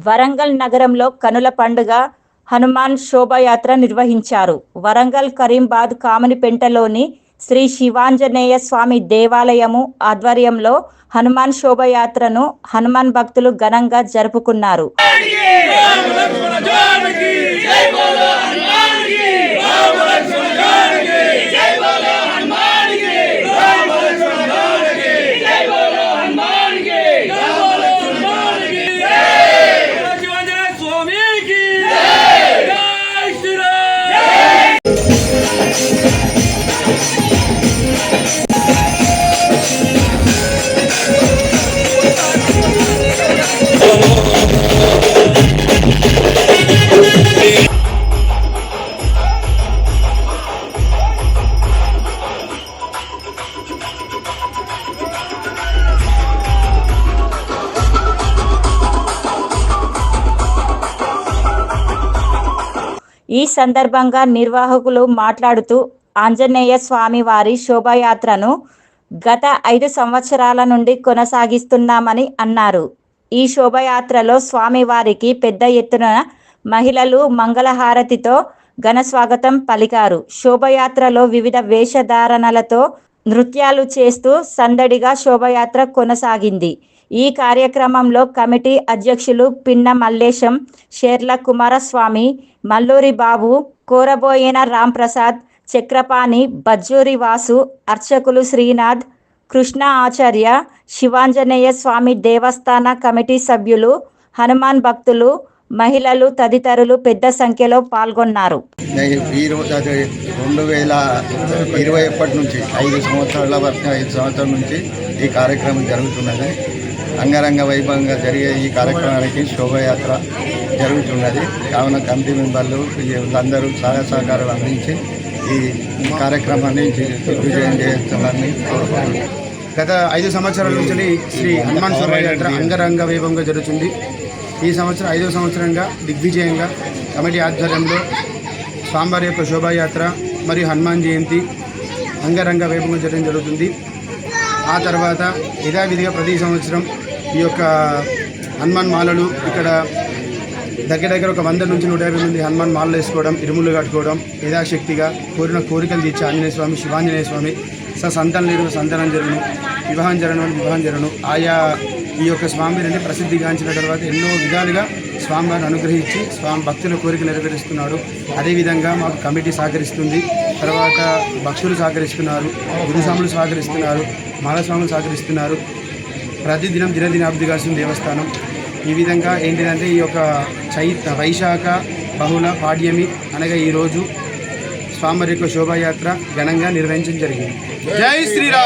వరంగల్ నగరంలో కనుల పండుగ హనుమాన్ శోభాయాత్ర నిర్వహించారు. వరంగల్ కరీంబాద్ కామనిపెంటలోని శ్రీ శివాంజనేయ స్వామి దేవాలయము ఆధ్వర్యంలో హనుమాన్ శోభాయాత్రను హనుమాన్ భక్తులు ఘనంగా జరుపుకున్నారు. ఈ సందర్భంగా నిర్వాహకులు మాట్లాడుతూ ఆంజనేయ స్వామి వారి శోభాయాత్రను గత 5 సంవత్సరాల నుండి కొనసాగిస్తున్నామని అన్నారు. ఈ శోభాయాత్రలో స్వామివారికి పెద్ద ఎత్తున మహిళలు మంగళహారతితో ఘన స్వాగతం పలికారు. శోభాయాత్రలో వివిధ వేషధారణలతో నృత్యాలు చేస్తూ సందడిగా శోభాయాత్ర కొనసాగింది. ఈ కార్యక్రమంలో కమిటీ అధ్యక్షులు పిన్న మల్లేశం, షేర్ల కుమారస్వామి, మల్లూరి బాబు, కోరబోయిన రాంప్రసాద్, చక్రపాణి, బజ్జూరి వాసు, అర్చకులు శ్రీనాథ్, కృష్ణ ఆచార్య, శివాంజనేయ స్వామి దేవస్థాన కమిటీ సభ్యులు, హనుమాన్ భక్తులు, మహిళలు తదితరులు పెద్ద సంఖ్యలో పాల్గొన్నారు. 2021 నుంచి 5 సంవత్సరాల నుంచి ఈ కార్యక్రమం జరుగుతున్నది. అంగరంగ వైభవంగా జరిగే ఈ కార్యక్రమానికి శోభాయాత్ర జరుగుతున్నది. కావున కమిటీ మెంబర్లు వీళ్ళందరూ సహాయ సహకారాలు అందించి ఈ కార్యక్రమాన్ని విజయం చేయాలని కోరుకుంటున్నాను. గత 5 సంవత్సరాల నుంచి శ్రీ హనుమాన్ శోభాయాత్ర అంగరంగ వైభవంగా జరుగుతుంది. ఈ సంవత్సరం 5వ సంవత్సరంగా దిగ్విజయంగా కమిటీ ఆధ్వర్యంలో స్వామివారి యొక్క శోభాయాత్ర మరియు హనుమాన్ జయంతి అంగరంగ వైభవంగా జరగడం జరుగుతుంది. ఆ తర్వాత యథావిధిగా ప్రతి సంవత్సరం ఈ యొక్క హనుమాన్ మాలలు ఇక్కడ దగ్గర ఒక 100 నుంచి 150 మంది హనుమాన్ మాలలు వేసుకోవడం, ఇరుములు కట్టుకోవడం, యథాశక్తిగా కోరిన కోరికలు తీర్చే ఆంజనేయ స్వామి, శివాంజనేయ స్వామి సంతానం లేని సంతానం జరగను, వివాహం జరగను ఆయా ఈ యొక్క స్వామిని ప్రసిద్ధిగాంచిన తర్వాత ఎన్నో విధాలుగా స్వామివారిని అనుగ్రహించి స్వామి భక్తుల కోరిక నెరవేరుస్తున్నాడు. అదేవిధంగా మాకు కమిటీ సహకరిస్తుంది, తర్వాత భక్తులు సహకరిస్తున్నారు, గురుస్వాములు సహకరిస్తున్నారు, మాలస్వాములు సహకరిస్తున్నారు. ప్రతిదినం దినదినాభివృద్ధి కావాల్సిన దేవస్థానం. ఈ విధంగా ఏంటిదంటే ఈ యొక్క వైశాఖ బహుళ పాడ్యమి అనగా ఈరోజు స్వామివారి యొక్క శోభాయాత్ర ఘనంగా నిర్వహించడం జరిగింది. జై శ్రీరామ్.